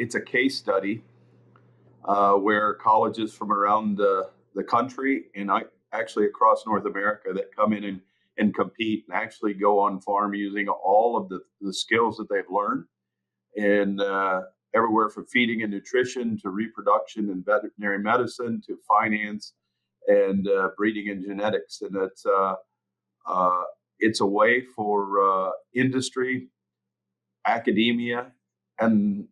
it's a case study where colleges from around the country and actually across North America that come in and compete and actually go on farm using all of the skills that they've learned and everywhere from feeding and nutrition to reproduction and veterinary medicine to finance and breeding and genetics. And it's a way for industry, academia, and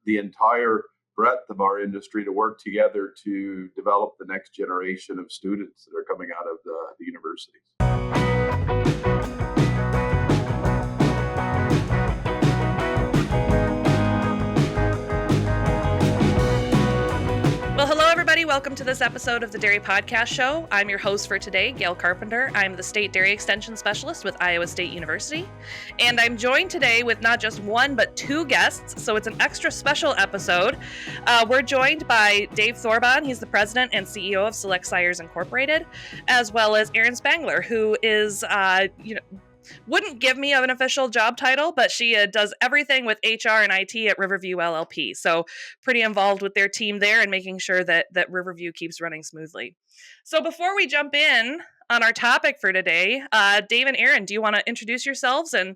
the entire breadth of our industry to work together to develop the next generation of students that are coming out of the universities. Well, hello, everybody. Welcome to this episode of the Dairy Podcast Show. I'm your host for today, Gail Carpenter. I'm the State Dairy Extension Specialist with Iowa State University. And I'm joined today with not just one, but two guests. So it's an extra special episode. We're joined by Dave Thorbon. He's the president and CEO of Select Sires Incorporated, as well as Erin Spangler, who is, wouldn't give me an official job title, but she does everything with HR and IT at Riverview LLP. So pretty involved with their team there and making sure that Riverview keeps running smoothly. So before we jump in on our topic for today, Dave and Erin, do you want to introduce yourselves and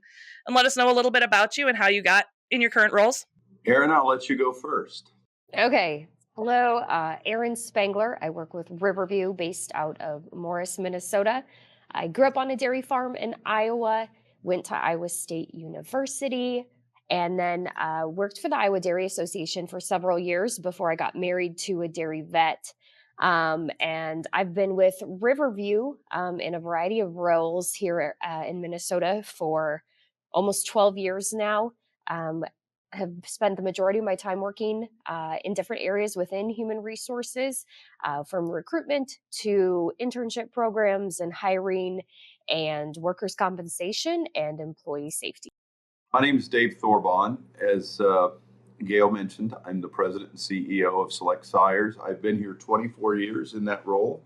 let us know a little bit about you and how you got in your current roles? Erin, I'll let you go first. Okay. Hello, Erin Spangler. I work with Riverview based out of Morris, Minnesota. I grew up on a dairy farm in Iowa, went to Iowa State University, and then worked for the Iowa Dairy Association for several years before I got married to a dairy vet. And I've been with Riverview in a variety of roles here in Minnesota for almost 12 years now. Have spent the majority of my time working in different areas within human resources, from recruitment to internship programs and hiring and workers' compensation and employee safety. My name is Dave Thorbon. As Gail mentioned, I'm the president and CEO of Select Sires. I've been here 24 years in that role.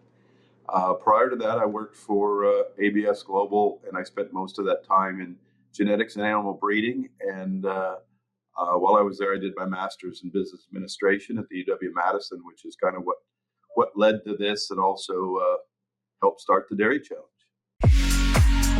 Prior to that, I worked for ABS Global, and I spent most of that time in genetics and animal breeding. And while I was there, I did my master's in business administration at the UW-Madison, which is kind of what led to this and also helped start the Dairy Challenge.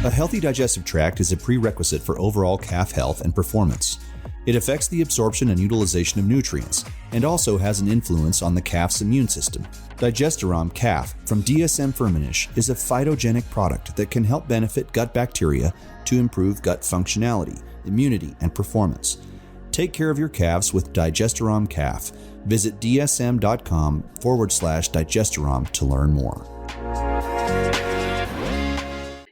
A healthy digestive tract is a prerequisite for overall calf health and performance. It affects the absorption and utilization of nutrients and also has an influence on the calf's immune system. Digesterom Calf from DSM Firmenich is a phytogenic product that can help benefit gut bacteria to improve gut functionality, immunity, and performance. Take care of your calves with Digesterom Calf. Visit dsm.com/digesterom to learn more.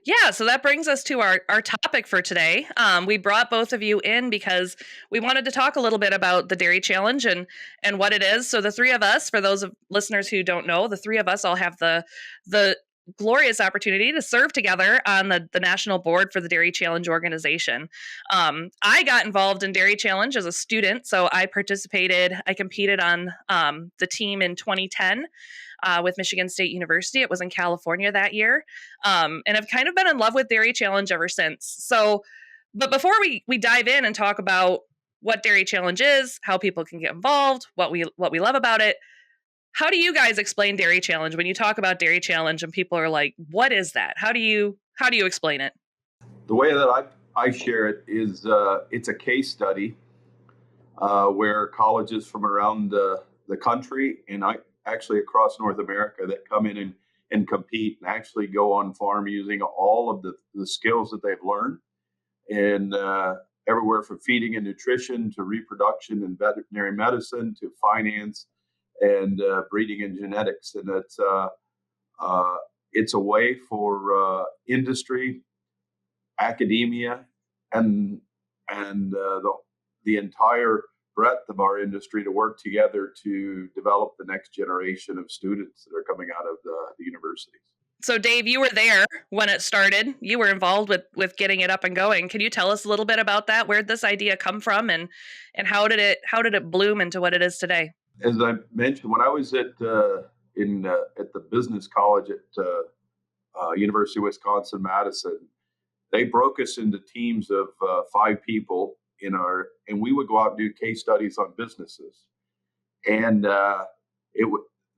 Yeah, so that brings us to our topic for today. We brought both of you in because we wanted to talk a little bit about the Dairy Challenge and what it is. So the three of us, for those of listeners who don't know, the three of us all have the glorious opportunity to serve together on the national board for the Dairy Challenge organization. I got involved in Dairy Challenge as a student, so I competed on the team in 2010 with Michigan State University. It was in California that year, and I've kind of been in love with Dairy Challenge ever since. So, but before we dive in and talk about what Dairy Challenge is, how people can get involved, what we love about it, how do you guys explain Dairy Challenge when you talk about Dairy Challenge and people are like, what is that? How do you explain it? The way that I share it is it's a case study where colleges from around the country and actually across North America that come in and compete and actually go on farm using all of the skills that they've learned and everywhere from feeding and nutrition to reproduction and veterinary medicine to finance and breeding and genetics. And it's a way for industry, academia, and the entire breadth of our industry to work together to develop the next generation of students that are coming out of the universities. So Dave, you were there when it started. You were involved with getting it up and going. Can you tell us a little bit about that? Where did this idea come from and how did it bloom into what it is today? As I mentioned, when I was at the business college at University of Wisconsin-Madison, they broke us into teams of 5 people and we would go out and do case studies on businesses. And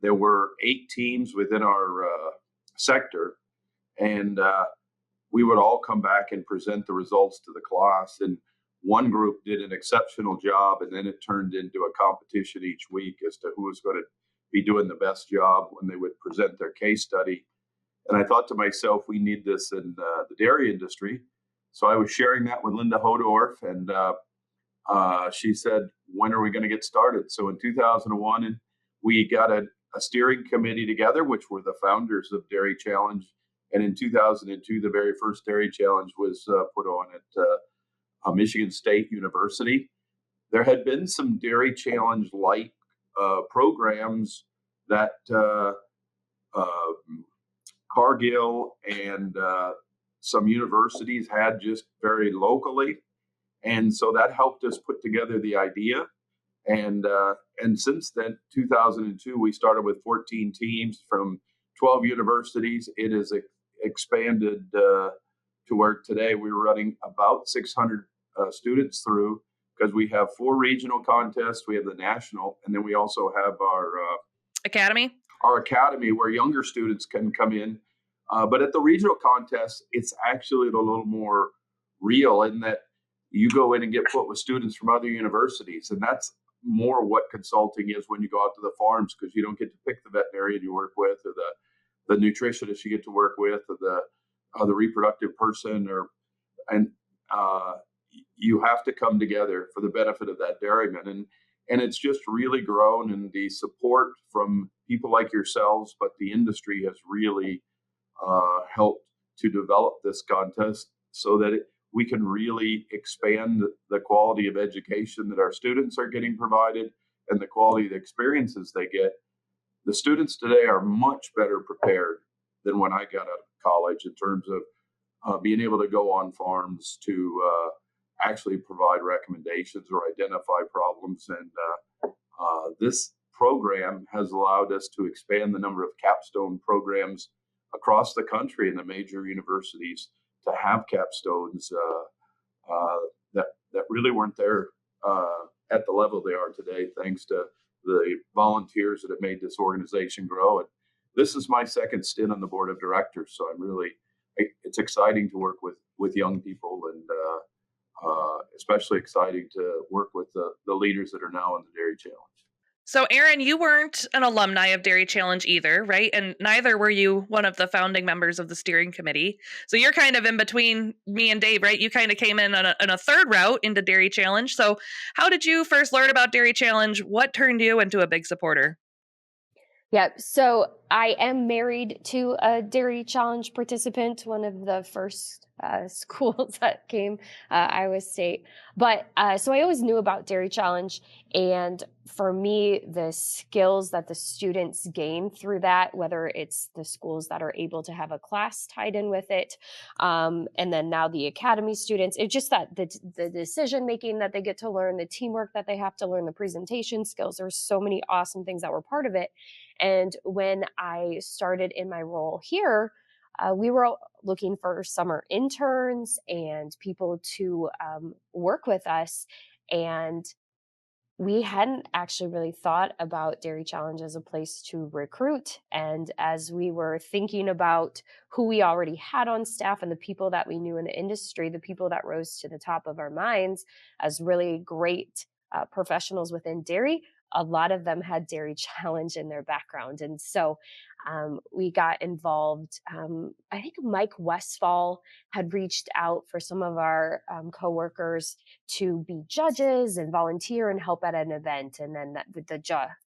there were 8 teams within our sector, and we would all come back and present the results to the class. And one group did an exceptional job, and then it turned into a competition each week as to who was going to be doing the best job when they would present their case study. And I thought to myself, we need this in the dairy industry. So I was sharing that with Linda Hodorf, and she said, when are we going to get started? So in 2001, we got a steering committee together, which were the founders of Dairy Challenge. And in 2002, the very first Dairy Challenge was put on at Michigan State University. There had been some Dairy Challenge light programs that Cargill and some universities had just very locally. And so that helped us put together the idea. And since then, 2002, we started with 14 teams from 12 universities. It has expanded to where today we're running about 600 students through, because we have 4 regional contests, we have the national, and then we also have our academy where younger students can come in. But at the regional contests, it's actually a little more real in that you go in and get put with students from other universities. And that's more what consulting is when you go out to the farms, because you don't get to pick the veterinarian you work with, or the nutritionist you get to work with, or the reproductive person, and you have to come together for the benefit of that dairyman. And it's just really grown, and the support from people like yourselves, but the industry has really helped to develop this contest so that we can really expand the quality of education that our students are getting provided and the quality of the experiences they get. The students today are much better prepared than when I got out of college in terms of being able to go on farms to actually provide recommendations or identify problems. And this program has allowed us to expand the number of capstone programs across the country in the major universities to have capstones that really weren't there at the level they are today, thanks to the volunteers that have made this organization grow. And this is my second stint on the board of directors, so it's exciting to work with young people, and especially exciting to work with the leaders that are now in the Dairy Challenge. So, Aaron, you weren't an alumni of Dairy Challenge either, right? And neither were you one of the founding members of the steering committee. So you're kind of in between me and Dave, right? You kind of came in on a third route into Dairy Challenge. So how did you first learn about Dairy Challenge? What turned you into a big supporter? Yeah, so I am married to a Dairy Challenge participant, one of the first schools that came, Iowa State. But so I always knew about Dairy Challenge. And for me, the skills that the students gain through that, whether it's the schools that are able to have a class tied in with it, and then now the academy students, it's just that the decision making that they get to learn, the teamwork that they have to learn, the presentation skills, there's so many awesome things that were part of it. And when I started in my role here, we were looking for summer interns and people to work with us. And we hadn't actually really thought about Dairy Challenge as a place to recruit. And as we were thinking about who we already had on staff and the people that we knew in the industry, the people that rose to the top of our minds as really great professionals within dairy, a lot of them had Dairy Challenge in their background. And so we got involved. I think Mike Westfall had reached out for some of our coworkers to be judges and volunteer and help at an event. And then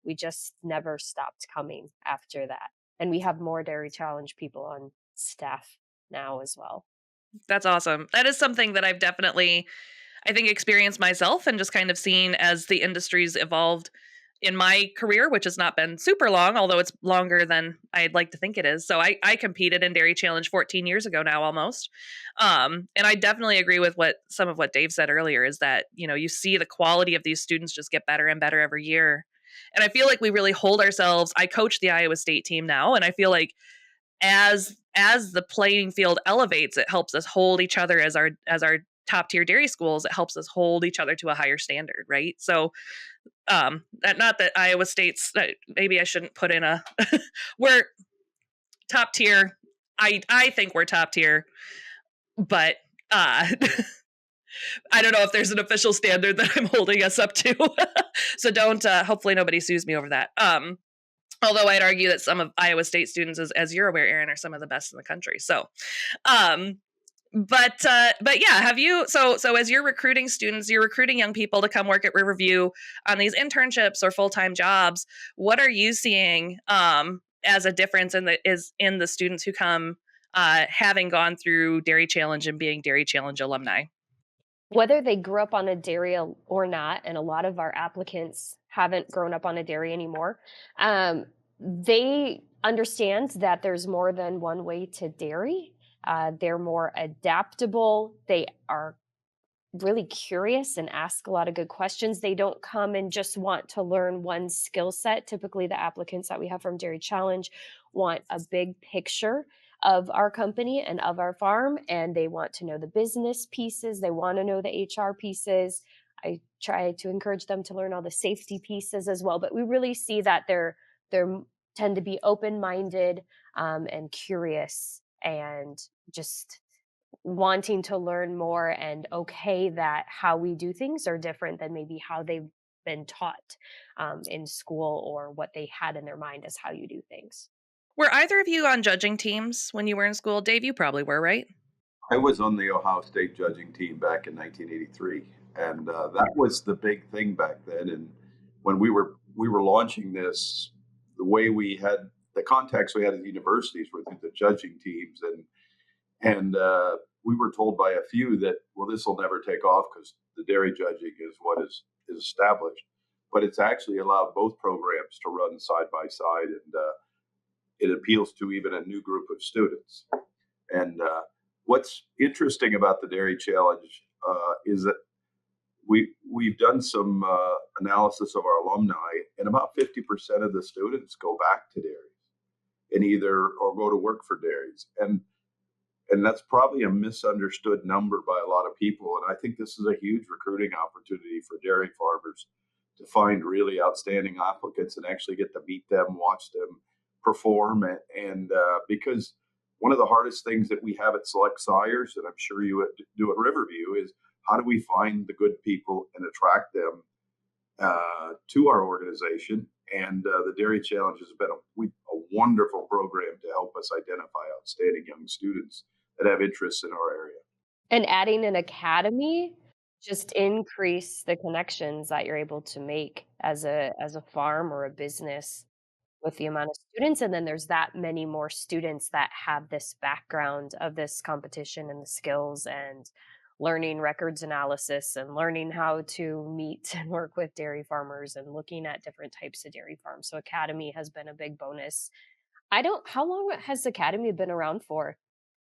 we just never stopped coming after that. And we have more Dairy Challenge people on staff now as well. That's awesome. That is something that I've definitely, I think, experienced myself and just kind of seen as the industry's evolved in my career, which has not been super long, although it's longer than I'd like to think it is. So I competed in Dairy Challenge 14 years ago now, almost. And I definitely agree with some of what Dave said earlier, is that, you see the quality of these students just get better and better every year. And I feel like we really hold ourselves. I coach the Iowa State team now, and I feel like as the playing field elevates, it helps us hold each other as our top tier dairy schools, it helps us hold each other to a higher standard, right? So not that Iowa State's maybe I shouldn't put in a we're top tier. I think we're top tier, but I don't know if there's an official standard that I'm holding us up to. So don't hopefully nobody sues me over that. Although I'd argue that some of Iowa State students, as you're aware, Aaron, are some of the best in the country. So but yeah, have you so as you're recruiting students, you're recruiting young people to come work at Riverview on these internships or full-time jobs, what are you seeing as a difference in the students who come having gone through Dairy Challenge and being Dairy Challenge alumni? Whether they grew up on a dairy or not, and a lot of our applicants haven't grown up on a dairy anymore, they understand that there's more than one way to dairy. They're more adaptable. They are really curious and ask a lot of good questions. They don't come and just want to learn one skill set. Typically, the applicants that we have from Dairy Challenge want a big picture of our company and of our farm, and they want to know the business pieces. They want to know the HR pieces. I try to encourage them to learn all the safety pieces as well. But we really see that they're tend to be open-minded and curious and just wanting to learn more, and okay that how we do things are different than maybe how they've been taught in school, or what they had in their mind as how you do things. Were either of you on judging teams when you were in school? Dave, you probably were, right? I was on the Ohio State judging team back in 1983, and that was the big thing back then. And when we were launching this, the way we had the contacts we had at the universities were through the judging teams, and we were told by a few that, well, this will never take off because the dairy judging is what is established. But it's actually allowed both programs to run side by side, and it appeals to even a new group of students. And what's interesting about the Dairy Challenge is that we've done some analysis of our alumni, and about 50% of the students go back to dairies and either or go to work for dairies, and that's probably a misunderstood number by a lot of people. And I think this is a huge recruiting opportunity for dairy farmers to find really outstanding applicants and actually get to meet them, watch them perform, and because one of the hardest things that we have at Select Sires, and I'm sure you do at Riverview, is how do we find the good people and attract them to our organization? And the Dairy Challenge has been a wonderful program to help us identify outstanding young students that have interests in our area. And adding an academy just increase the connections that you're able to make as a farm or a business with the amount of students. And then there's that many more students that have this background of this competition and the skills and learning records analysis and learning how to meet and work with dairy farmers and looking at different types of dairy farms. So Academy has been a big bonus. How long has Academy been around for?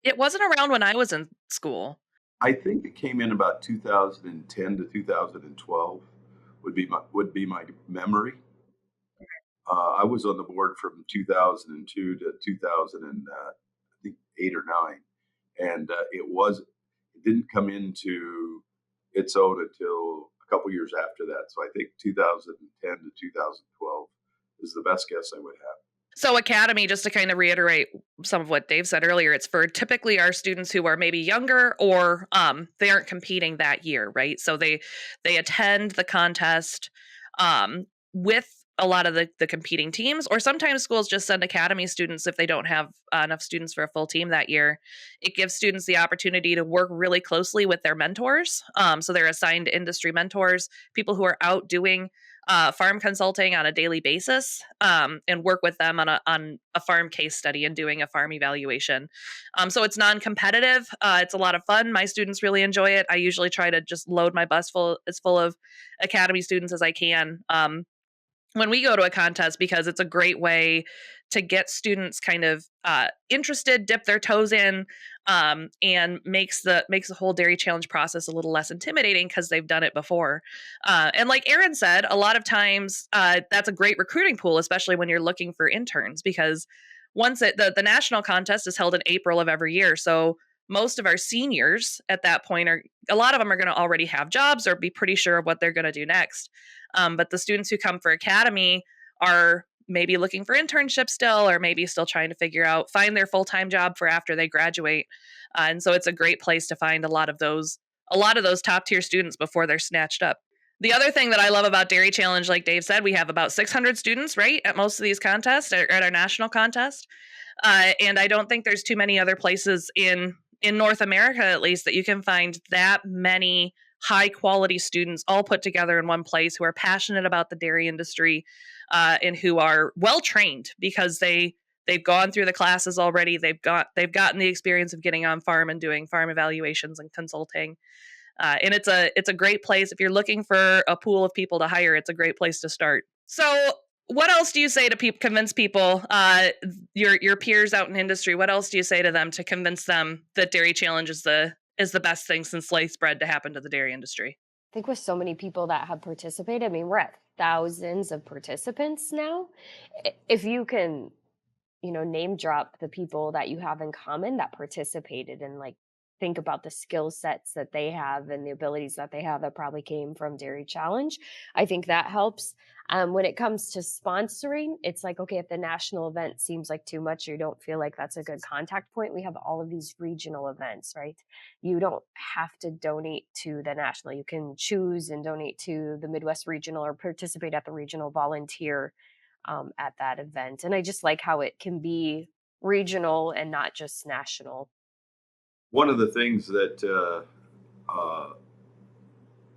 It wasn't around when I was in school. I think it came in about 2010 to 2012 would be my memory. I was on the board from 2002 to 2008 or 9, and it didn't come into its own until a couple years after that. So I think 2010 to 2012 is the best guess I would have. So Academy, just to kind of reiterate some of what Dave said earlier, it's for typically our students who are maybe younger or they aren't competing that year, right? So they attend the contest with a lot of the competing teams, or sometimes schools just send Academy students if they don't have enough students for a full team that year. It gives students the opportunity to work really closely with their mentors. So they're assigned industry mentors, people who are out doing farm consulting on a daily basis, and work with them on a farm case study and doing a farm evaluation. So it's non-competitive. It's a lot of fun. My students really enjoy it. I usually try to just load my bus full of Academy students as I can when we go to a contest, because it's a great way to get students kind of interested, dip their toes in, and makes the whole Dairy Challenge process a little less intimidating because they've done it before. And like Aaron said, a lot of times that's a great recruiting pool, especially when you're looking for interns, because once the national contest is held in April of every year. So most of our seniors at that point a lot of them are going to already have jobs or be pretty sure of what they're going to do next. But the students who come for academy are maybe looking for internships still, or maybe still trying to find their full-time job for after they graduate. And so it's a great place to find a lot of those top tier students before they're snatched up. The other thing that I love about Dairy Challenge, like Dave said, we have about 600 students, right, at most of these contests, or at our national contest. And I don't think there's too many other places in North America, at least, that you can find that many high quality students all put together in one place who are passionate about the dairy industry, and who are well trained because they've gone through the classes already. They've gotten the experience of getting on farm and doing farm evaluations and consulting. And it's a great place if you're looking for a pool of people to hire. It's a great place to start. So, what else do you say to convince people, your peers out in industry? What else do you say to them to convince them that Dairy Challenge is the best thing since sliced bread to happen to the dairy industry? I think with so many people that have participated, I mean, we're at thousands of participants now. If you can, name drop the people that you have in common that participated, and like think about the skill sets that they have and the abilities that they have that probably came from Dairy Challenge, I think that helps. When it comes to sponsoring, it's like, okay, if the national event seems like too much, you don't feel like that's a good contact point, we have all of these regional events, right? You don't have to donate to the national. You can choose and donate to the Midwest Regional or participate at the regional volunteer at that event. And I just like how it can be regional and not just national. One of the things that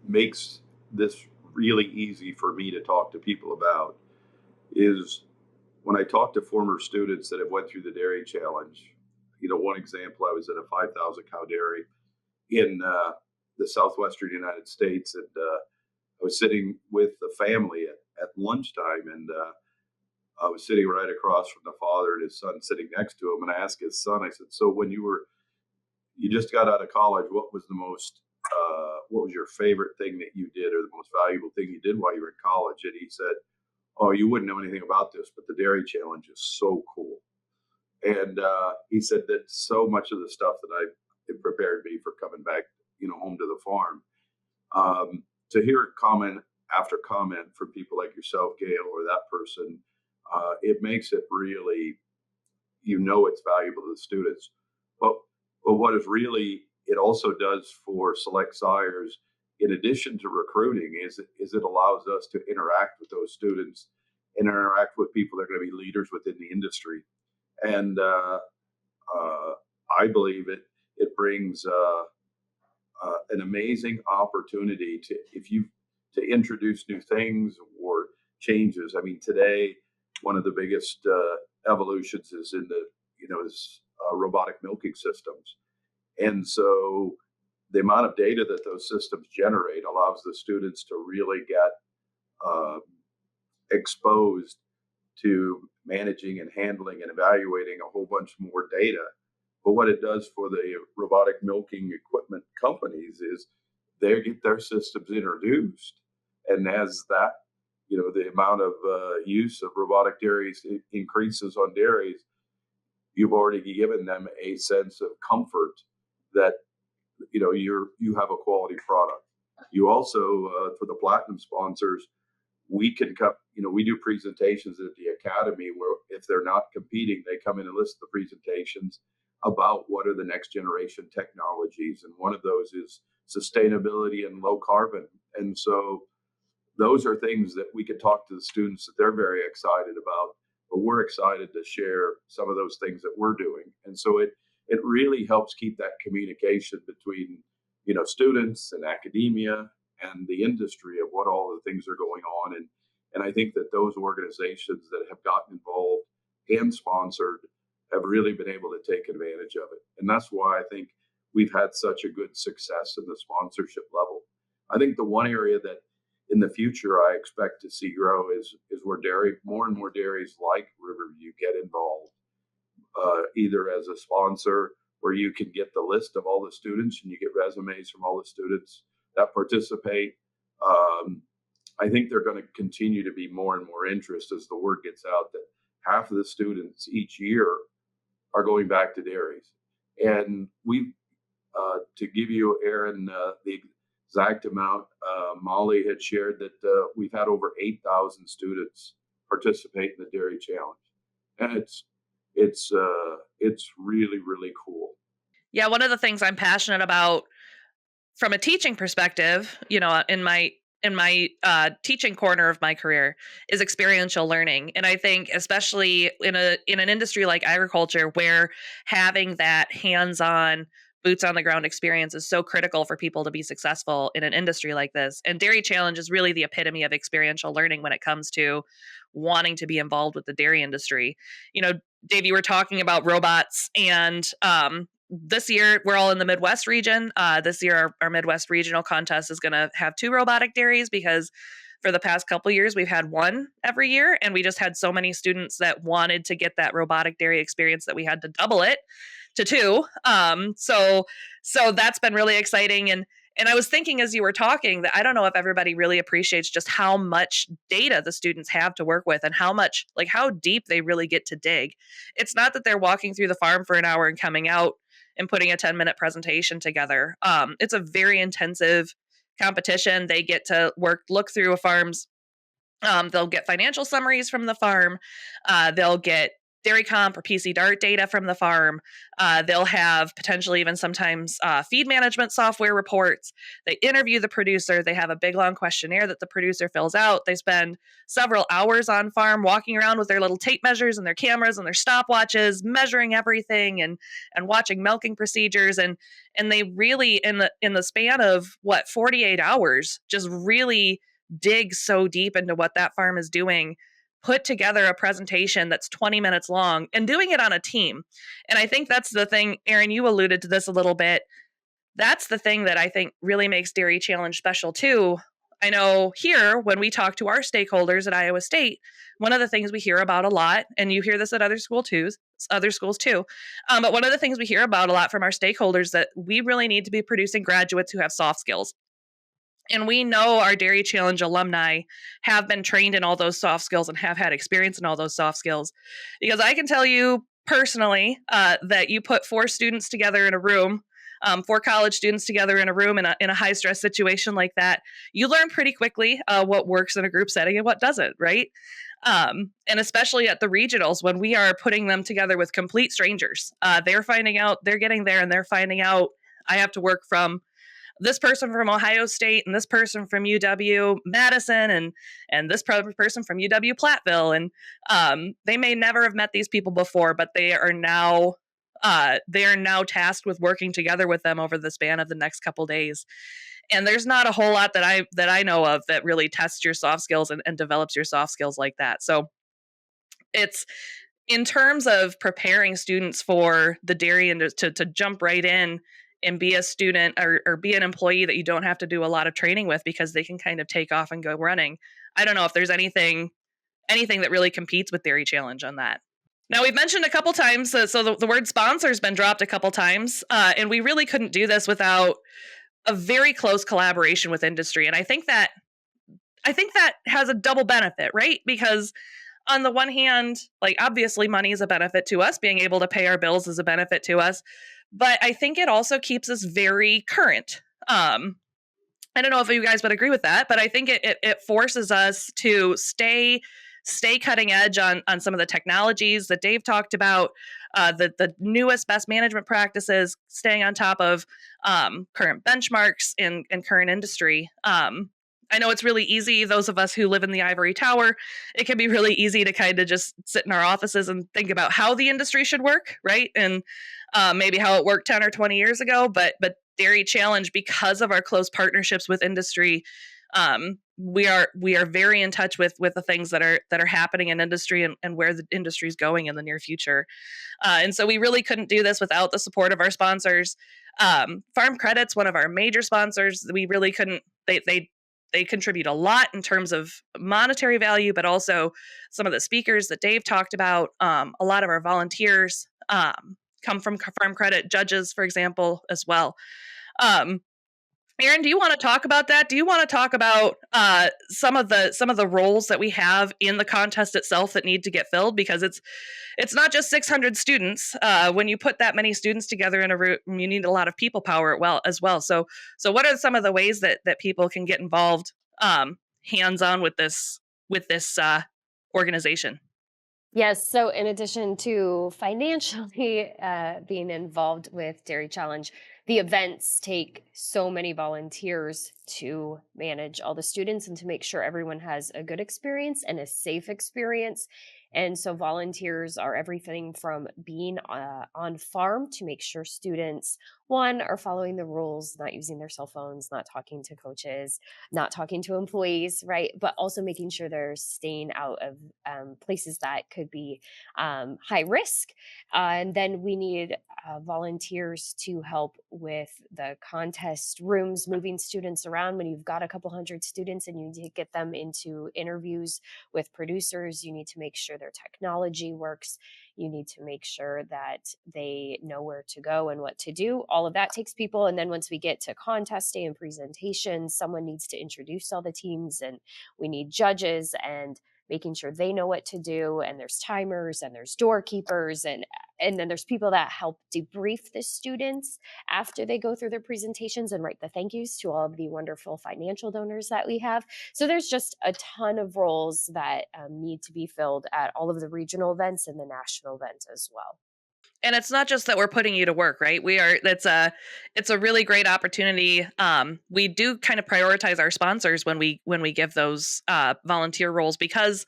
makes this really easy for me to talk to people about is when I talk to former students that have went through the Dairy Challenge. One example, I was at a 5,000 cow dairy in the southwestern United States, and I was sitting with the family at lunchtime, and I was sitting right across from the father and his son sitting next to him, and I asked his son, I said, so when you just got out of college, what was what was your favorite thing that you did, or the most valuable thing you did while you were in college? And he said, oh, you wouldn't know anything about this, but the Dairy Challenge is so cool. And he said that so much of the stuff that it prepared me for coming back, home to the farm. To hear comment after comment from people like yourself, Gail, or that person, it makes it really, it's valuable to the students. But what is really, it also does for Select Sires, in addition to recruiting, is it allows us to interact with those students and interact with people that are going to be leaders within the industry. And I believe it brings an amazing opportunity to introduce new things or changes. I mean, today, one of the biggest evolutions is in robotic milking systems. And so the amount of data that those systems generate allows the students to really get exposed to managing and handling and evaluating a whole bunch more data. But what it does for the robotic milking equipment companies is they get their systems introduced. And as that, the amount of use of robotic dairies increases on dairies, you've already given them a sense of comfort that you have a quality product. You also, for the platinum sponsors, we can we do presentations at the academy where if they're not competing, they come in and listen to presentations about what are the next generation technologies, and one of those is sustainability and low carbon. And so those are things that we can talk to the students that they're very excited about, but we're excited to share some of those things that we're doing. And so it really helps keep that communication between, students and academia and the industry of what all the things are going on. And I think that those organizations that have gotten involved and sponsored have really been able to take advantage of it. And that's why I think we've had such a good success in the sponsorship level. I think the one area that in the future I expect to see grow is where more and more dairies like Riverview get involved, either as a sponsor where you can get the list of all the students and you get resumes from all the students that participate. I think they're going to continue to be more and more interest as the word gets out that half of the students each year are going back to dairies. And we've To give you, Aaron, the exact amount, Molly had shared that we've had over 8,000 students participate in the Dairy Challenge, and it's really, really cool. Yeah, one of the things I'm passionate about from a teaching perspective, in my teaching corner of my career, is experiential learning. And I think especially in an industry like agriculture, where having that hands-on, boots on the ground experience is so critical for people to be successful in an industry like this. And Dairy Challenge is really the epitome of experiential learning when it comes to wanting to be involved with the dairy industry. Dave, you were talking about robots, and this year we're all in the Midwest region. This year our Midwest regional contest is going to have 2 robotic dairies, because for the past couple years we've had 1 every year, and we just had so many students that wanted to get that robotic dairy experience that we had to double it to 2. So that's been really exciting. And I was thinking as you were talking that I don't know if everybody really appreciates just how much data the students have to work with, and how deep they really get to dig. It's not that they're walking through the farm for an hour and coming out and putting a 10-minute presentation together. It's a very intensive competition. They get to look through a farm's, they'll get financial summaries from the farm. They'll get Dairy Comp or PC Dart data from the farm. They'll have potentially even sometimes feed management software reports. They interview the producer. They have a big long questionnaire that the producer fills out. They spend several hours on farm walking around with their little tape measures and their cameras and their stopwatches, measuring everything and watching milking procedures. And they really, in the span of 48 hours, just really dig so deep into what that farm is doing, put together a presentation that's 20 minutes long, and doing it on a team. And I think that's the thing, Aaron, you alluded to this a little bit. That's the thing that I think really makes Dairy Challenge special too. I know here, when we talk to our stakeholders at Iowa State, one of the things we hear about a lot, and you hear this at other schools too, but one of the things we hear about a lot from our stakeholders, that we really need to be producing graduates who have soft skills. And we know our Dairy Challenge alumni have been trained in all those soft skills and have had experience in all those soft skills. Because I can tell you personally that you put 4 students together in a room, 4 college students together in a room in a high stress situation like that, you learn pretty quickly what works in a group setting and what doesn't, right? And especially at the regionals, when we are putting them together with complete strangers, they're getting there and they're finding out, I have to work from this person from Ohio State and this person from UW-Madison and this person from UW-Platteville. And they may never have met these people before, but they are now tasked with working together with them over the span of the next couple days. And there's not a whole lot that I know of that really tests your soft skills and develops your soft skills like that. So it's, in terms of preparing students for the dairy and to jump right in and be a student or be an employee that you don't have to do a lot of training with, because they can kind of take off and go running. I don't know if there's anything that really competes with Dairy Challenge on that. Now, we've mentioned a couple times, so the word sponsor has been dropped a couple times, and we really couldn't do this without a very close collaboration with industry. And I think that has a double benefit, right? Because on the one hand, obviously money is a benefit to us. Being able to pay our bills is a benefit to us. But I think it also keeps us very current. I don't know if you guys would agree with that, but I think it forces us to stay cutting edge on some of the technologies that Dave talked about, the newest best management practices, staying on top of current benchmarks in current industry. I know it's really easy, those of us who live in the ivory tower, it can be really easy to kind of just sit in our offices and think about how the industry should work, right? And maybe how it worked 10 or 20 years ago. But Dairy Challenge, because of our close partnerships with industry, we are very in touch with the things that are happening in industry and where the industry is going in the near future. And so we really couldn't do this without the support of our sponsors. Farm Credit's one of our major sponsors. We really couldn't, they contribute a lot in terms of monetary value, but also some of the speakers that Dave talked about. A lot of our volunteers come from Farm Credit, judges, for example, as well. Aaron, do you want to talk about that? Do you want to talk about some of the roles that we have in the contest itself that need to get filled? Because it's not just 600 students. When you put that many students together in a room, you need a lot of people power as well. So what are some of the ways that people can get involved hands on with this organization? Yes. So, in addition to financially being involved with Dairy Challenge, the events take so many volunteers to manage all the students and to make sure everyone has a good experience and a safe experience. And so, volunteers are everything from being on farm to make sure students, one, are following the rules, not using their cell phones, not talking to coaches, not talking to employees, right? But also making sure they're staying out of places that could be high risk. And then we need volunteers to help with the contest rooms, moving students around. When you've got a couple hundred students and you need to get them into interviews with producers, you need to make sure their technology works. You need to make sure that they know where to go and what to do. All of that takes people. And then once we get to contest day and presentations, someone needs to introduce all the teams, and we need judges and making sure they know what to do. And there's timers and there's doorkeepers, and then there's people that help debrief the students after they go through their presentations and write the thank yous to all of the wonderful financial donors that we have. So there's just a ton of roles that need to be filled at all of the regional events and the national event as well. And it's not just that we're putting you to work, right? It's a really great opportunity. We do kind of prioritize our sponsors when we give those volunteer roles, because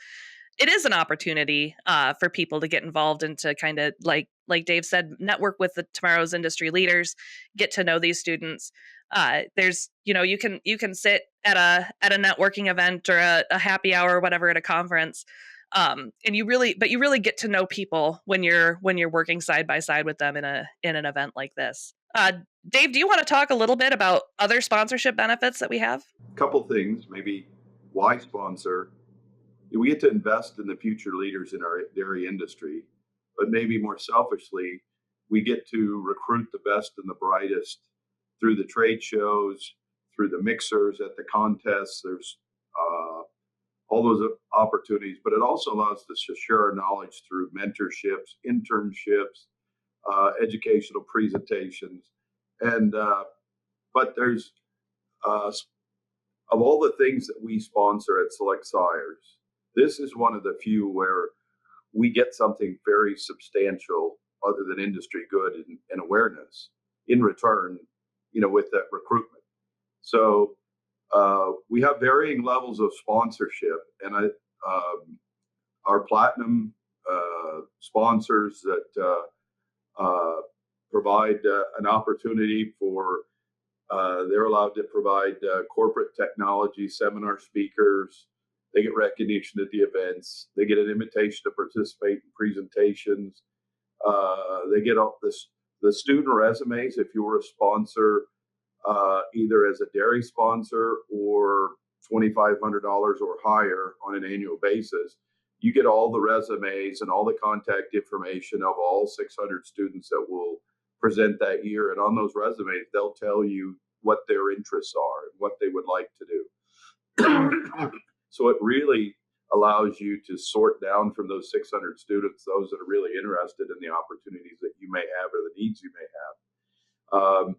it is an opportunity for people to get involved and to kind of, like Dave said, network with tomorrow's industry leaders, get to know these students. There's, you can sit at a networking event or a happy hour or whatever at a conference, and you really get to know people when you're working side by side with them in an event like this. Dave, do you want to talk a little bit about other sponsorship benefits that we have? Couple things, maybe why sponsor. We get to invest in the future leaders in our dairy industry, but maybe more selfishly, we get to recruit the best and the brightest through the trade shows, through the mixers at the contests. There's all those opportunities, but it also allows us to share our knowledge through mentorships, internships, educational presentations, and but there's of all the things that we sponsor at Select Sires, this is one of the few where we get something very substantial other than industry good and awareness in return, with that recruitment. So we have varying levels of sponsorship, and our platinum sponsors that provide an opportunity for they're allowed to provide corporate technology seminar speakers. They get recognition at the events. They get an invitation to participate in presentations. They get all the student resumes. If you were a sponsor, either as a dairy sponsor or $2,500 or higher on an annual basis, you get all the resumes and all the contact information of all 600 students that will present that year. And on those resumes, they'll tell you what their interests are and what they would like to do. So it really allows you to sort down from those 600 students, those that are really interested in the opportunities that you may have or the needs you may have.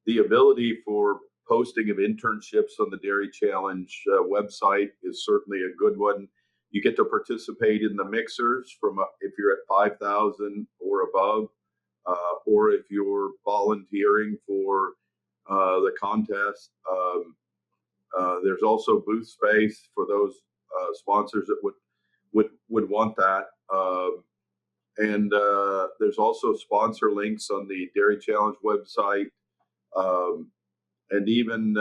The ability for posting of internships on the Dairy Challenge website is certainly a good one. You get to participate in the mixers from if you're at 5,000 or above, or if you're volunteering for the contest. There's also booth space for those sponsors that would want that. And there's also sponsor links on the Dairy Challenge website, and even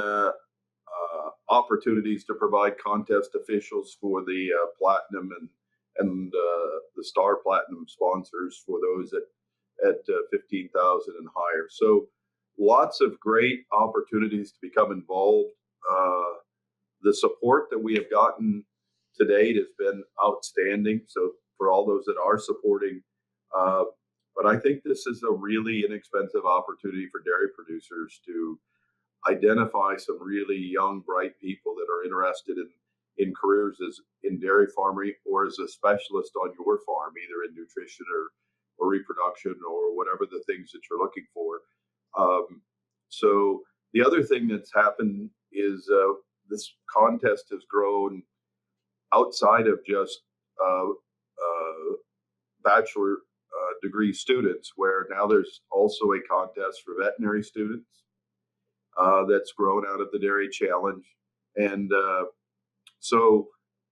opportunities to provide contest officials for the platinum and the star platinum sponsors for those at 15,000 and higher. So lots of great opportunities to become involved. The support that we have gotten to date has been outstanding. So for all those that are supporting, But I think this is a really inexpensive opportunity for dairy producers to identify some really young, bright people that are interested in careers as in dairy farming or as a specialist on your farm, either in nutrition or reproduction or whatever the things that you're looking for. So the other thing that's happened is this contest has grown outside of just bachelor degree students, where now there's also a contest for veterinary students that's grown out of the Dairy Challenge, and so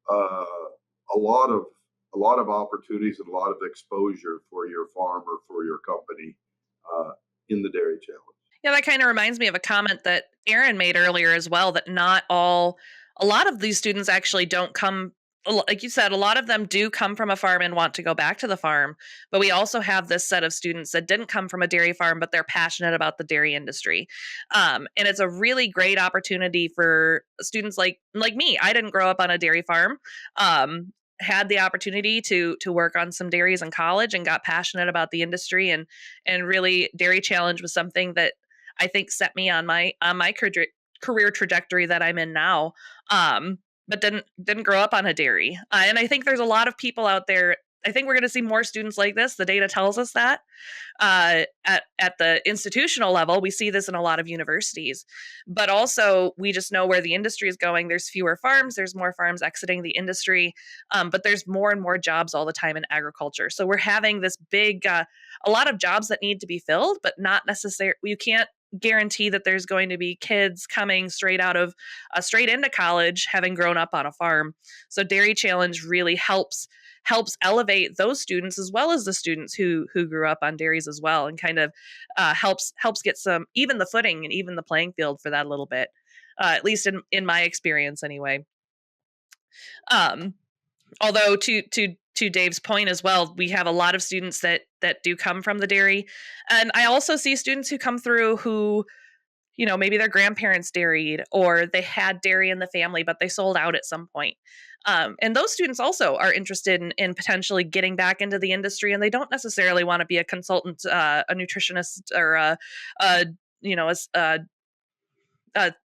a lot of opportunities and a lot of exposure for your farm or for your company in the Dairy Challenge. Yeah, that kind of reminds me of a comment that Aaron made earlier as well, that a lot of these students actually don't come, like you said, a lot of them do come from a farm and want to go back to the farm. But we also have this set of students that didn't come from a dairy farm, but they're passionate about the dairy industry. And it's a really great opportunity for students like me. I didn't grow up on a dairy farm. Had the opportunity to work on some dairies in college and got passionate about the industry, and really Dairy Challenge was something that I think set me on my career trajectory that I'm in now. But didn't grow up on a dairy, and I think there's a lot of people out there. I think we're going to see more students like this. The data tells us that. At the institutional level, we see this in a lot of universities, but also we just know where the industry is going. There's fewer farms, there's more farms exiting the industry, but there's more and more jobs all the time in agriculture. So we're having this big, a lot of jobs that need to be filled, but not necessarily, you can't guarantee that there's going to be kids coming straight into college having grown up on a farm. So Dairy Challenge really helps elevate those students as well as the students who grew up on dairies as well, and kind of helps get some even the footing and even the playing field for that a little bit, at least in my experience anyway. Although to Dave's point as well, we have a lot of students that do come from the dairy, and I also see students who come through who, maybe their grandparents dairied or they had dairy in the family, but they sold out at some point. And those students also are interested in potentially getting back into the industry, and they don't necessarily want to be a consultant, a nutritionist, or a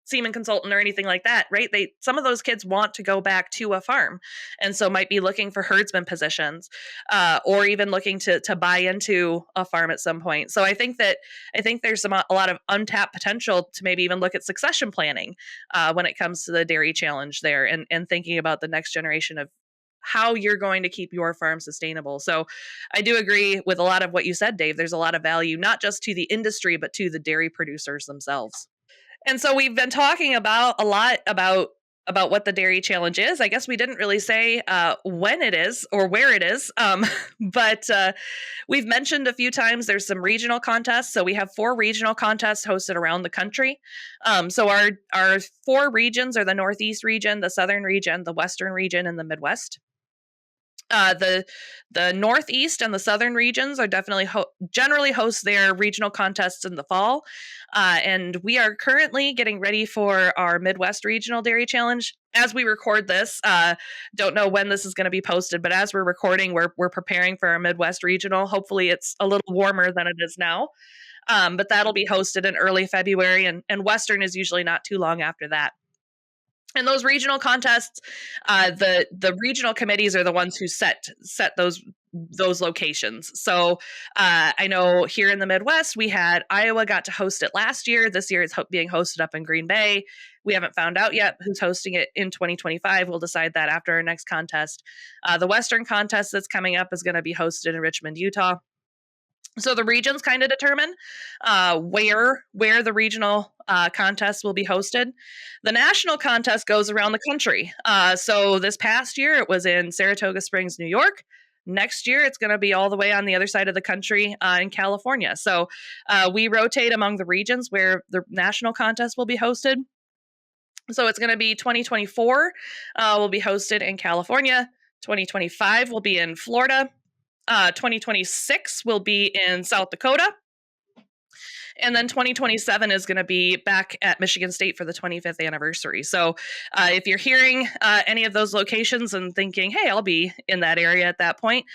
semen consultant or anything like that, right? Some of those kids want to go back to a farm, and so might be looking for herdsman positions, or even looking to buy into a farm at some point. So I think there's a lot of untapped potential to maybe even look at succession planning when it comes to the Dairy Challenge there, and thinking about the next generation of how you're going to keep your farm sustainable. So I do agree with a lot of what you said, Dave. There's a lot of value, not just to the industry, but to the dairy producers themselves. And so we've been talking a lot about what the Dairy Challenge is. I guess we didn't really say when it is or where it is, but we've mentioned a few times there's some regional contests. So we have 4 regional contests hosted around the country. So our 4 regions are the Northeast region, the Southern region, the Western region, and the Midwest. The Northeast and the Southern regions are definitely generally host their regional contests in the fall. And we are currently getting ready for our Midwest Regional Dairy Challenge. As we record this, don't know when this is going to be posted, but as we're recording, we're preparing for our Midwest Regional. Hopefully it's a little warmer than it is now. But that'll be hosted in early February, and Western is usually not too long after that. And those regional contests, the regional committees are the ones who set those locations. So I know here in the Midwest, we had Iowa got to host it last year. This year it's being hosted up in Green Bay. We haven't found out yet who's hosting it in 2025. We'll decide that after our next contest. The Western contest that's coming up is going to be hosted in Richmond, Utah. So the regions kind of determine where the regional contest will be hosted. The national contest goes around the country. So this past year, it was in Saratoga Springs, New York. Next year, it's going to be all the way on the other side of the country in California. So we rotate among the regions where the national contest will be hosted. So it's going to be 2024 will be hosted in California. 2025 will be in Florida. 2026 will be in South Dakota. And then 2027 is going to be back at Michigan State for the 25th anniversary. So if you're hearing any of those locations and thinking, hey, I'll be in that area at that point,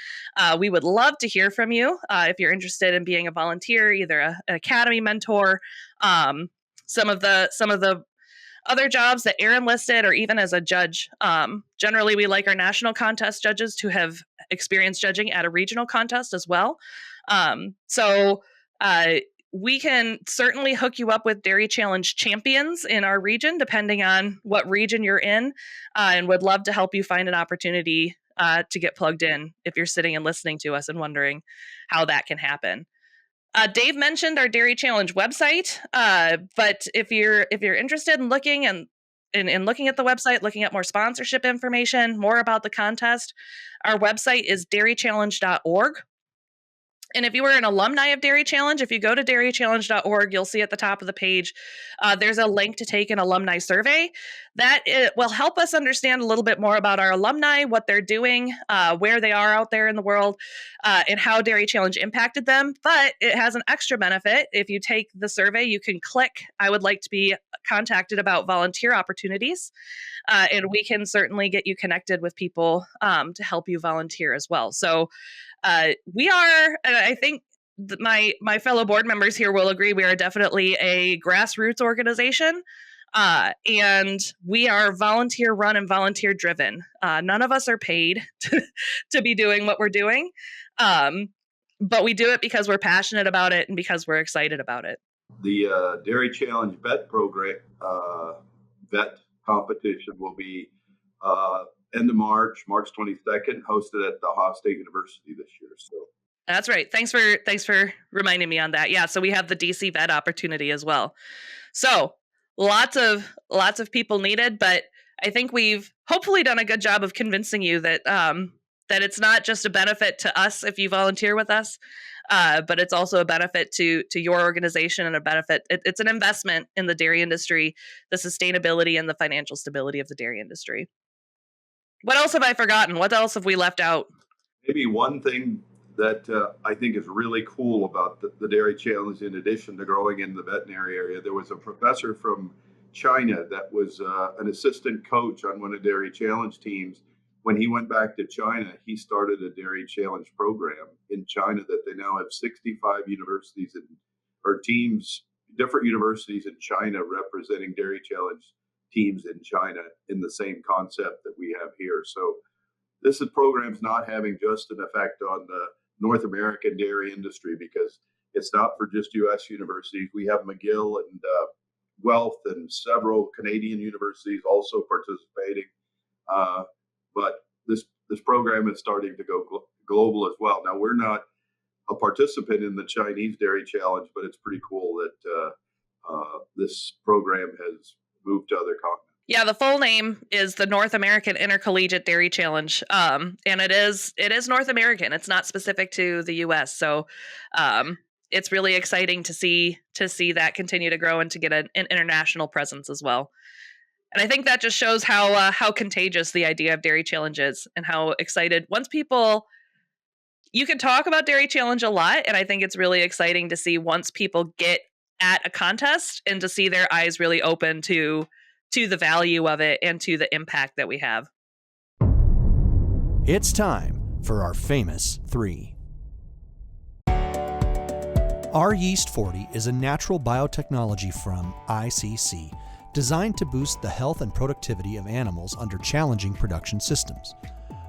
we would love to hear from you. If you're interested in being a volunteer, either an academy mentor, some of the other jobs that Aaron listed, or even as a judge. Generally, we like our national contest judges to have experience judging at a regional contest as well. So we can certainly hook you up with Dairy Challenge champions in our region, depending on what region you're in, and would love to help you find an opportunity to get plugged in if you're sitting and listening to us and wondering how that can happen. Dave mentioned our Dairy Challenge website, but if you're interested in looking and in looking at the website, looking at more sponsorship information, more about the contest, our website is dairychallenge.org. And if you were an alumni of Dairy Challenge, if you go to dairychallenge.org, you'll see at the top of the page, there's a link to take an alumni survey. That will help us understand a little bit more about our alumni, what they're doing, where they are out there in the world, and how Dairy Challenge impacted them. But it has an extra benefit. If you take the survey, you can click, I would like to be contacted about volunteer opportunities. And we can certainly get you connected with people to help you volunteer as well. So we are, I think my fellow board members here will agree, we are definitely a grassroots organization. And we are volunteer run and volunteer driven. None of us are paid to be doing what we're doing. But we do it because we're passionate about it and because we're excited about it. The Dairy Challenge vet program, vet competition will be end of March 22nd, hosted at the Haas State University this year. So that's right. Thanks for reminding me on that. Yeah, so we have the DC vet opportunity as well. So lots of people needed, but I think we've hopefully done a good job of convincing you that that it's not just a benefit to us if you volunteer with us, but it's also a benefit to your organization and a benefit. It's an investment in the dairy industry, the sustainability and the financial stability of the dairy industry. What else have I forgotten? What else have we left out? Maybe one thing that I think is really cool about the Dairy Challenge, in addition to growing in the veterinary area, there was a professor from China that was an assistant coach on one of the Dairy Challenge teams. When he went back to China, he started a Dairy Challenge program in China that they now have 65 universities or teams, different universities in China representing Dairy Challenge teams in China in the same concept that we have here. So this program's not having just an effect on the North American dairy industry, because it's not for just U.S. universities. We have McGill and Guelph and several Canadian universities also participating. But this program is starting to go global as well. Now, we're not a participant in the Chinese Dairy Challenge, but it's pretty cool that this program has moved to other continents. Yeah, the full name is the North American Intercollegiate Dairy Challenge, and it is North American. It's not specific to the U.S. So it's really exciting to see that continue to grow and to get an international presence as well. And I think that just shows how contagious the idea of Dairy Challenge is, and how excited you can talk about Dairy Challenge a lot, and I think it's really exciting to see once people get at a contest and to see their eyes really open to the value of it and to the impact that we have. It's time for our famous three. Our Yeast 40 is a natural biotechnology from ICC designed to boost the health and productivity of animals under challenging production systems.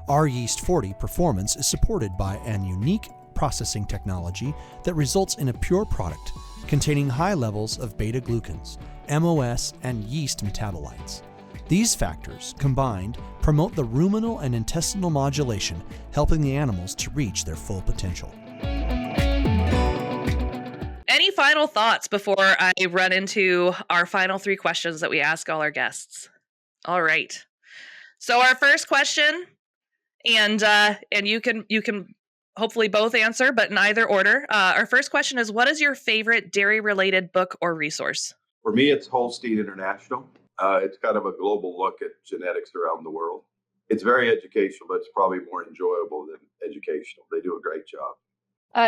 Our Yeast 40 performance is supported by an unique processing technology that results in a pure product containing high levels of beta-glucans, MOS, and yeast metabolites. These factors, combined, promote the ruminal and intestinal modulation, helping the animals to reach their full potential. Any final thoughts before I run into our final three questions that we ask all our guests? All right. So our first question, and you can hopefully both answer, but in either order. Our first question is, what is your favorite dairy-related book or resource? For me, it's Holstein International. It's kind of a global look at genetics around the world. It's very educational, but it's probably more enjoyable than educational. They do a great job.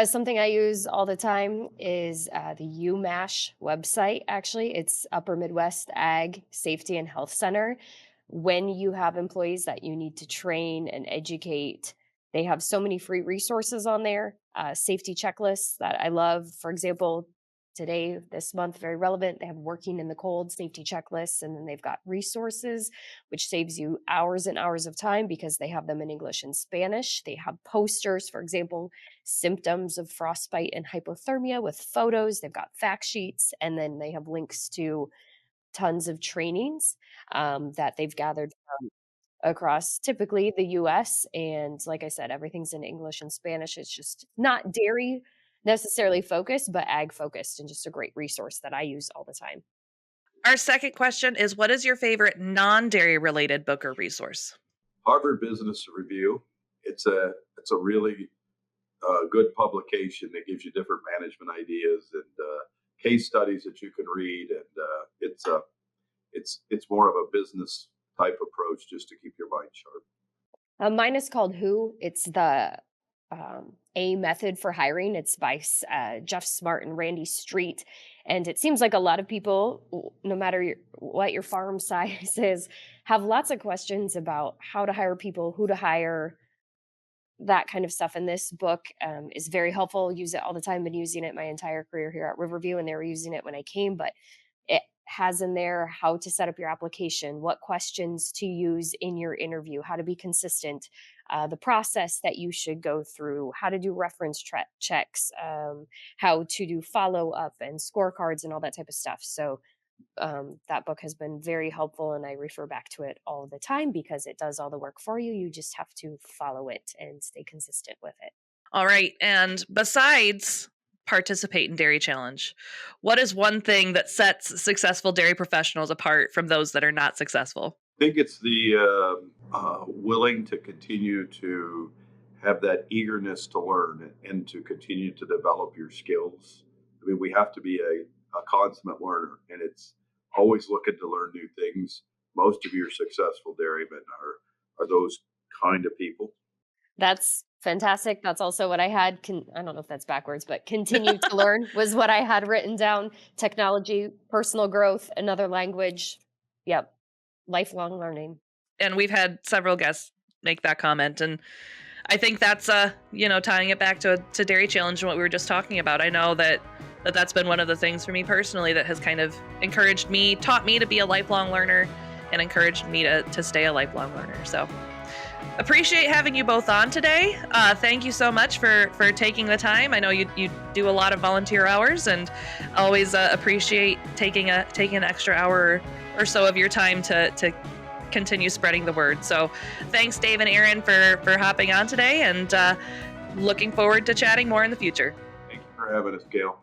Something I use all the time is the UMash website. Actually, it's Upper Midwest Ag Safety and Health Center. When you have employees that you need to train and educate, they have so many free resources on there. Safety checklists that I love. For example, today, this month, very relevant. They have working in the cold safety checklists, and then they've got resources, which saves you hours and hours of time because they have them in English and Spanish. They have posters, for example, symptoms of frostbite and hypothermia with photos. They've got fact sheets, and then they have links to tons of trainings that they've gathered across typically the US. And like I said, everything's in English and Spanish. It's just not dairy necessarily focused, but ag focused, and just a great resource that I use all the time. Our second question is, what is your favorite non-dairy related book or resource? Harvard Business Review. It's a really good publication that gives you different management ideas and case studies that you can read, and it's more of a business type approach just to keep your mind sharp. Mine is called Who. It's the A Method for Hiring. It's by Jeff Smart and Randy Street. And it seems like a lot of people, no matter what your farm size is, have lots of questions about how to hire people, who to hire, that kind of stuff. And this book is very helpful. Use it all the time. Been using it my entire career here at Riverview, and they were using it when I came. But it has in there how to set up your application, what questions to use in your interview, how to be consistent, the process that you should go through, how to do reference checks, how to do follow up and scorecards and all that type of stuff. So that book has been very helpful, and I refer back to it all the time because it does all the work for you. You just have to follow it and stay consistent with it. All right. And besides participate in Dairy Challenge, what is one thing that sets successful dairy professionals apart from those that are not successful? I think it's the willing to continue to have that eagerness to learn and to continue to develop your skills. I mean, we have to be a consummate learner, and it's always looking to learn new things. Most of your successful dairymen are those kind of people. That's fantastic. That's also what I had. I don't know if that's backwards, but continue to learn was what I had written down. Technology, personal growth, another language. Yep. Lifelong learning. And we've had several guests make that comment. And I think that's, tying it back to Dairy Challenge and what we were just talking about. I know that's been one of the things for me personally that has kind of encouraged me, taught me to be a lifelong learner, and encouraged me to stay a lifelong learner. So appreciate having you both on today. Thank you so much for taking the time. I know you do a lot of volunteer hours, and always appreciate taking an extra hour or so of your time to continue spreading the word. So thanks, Dave and Aaron, for hopping on today, and looking forward to chatting more in the future. Thank you for having us, Gail.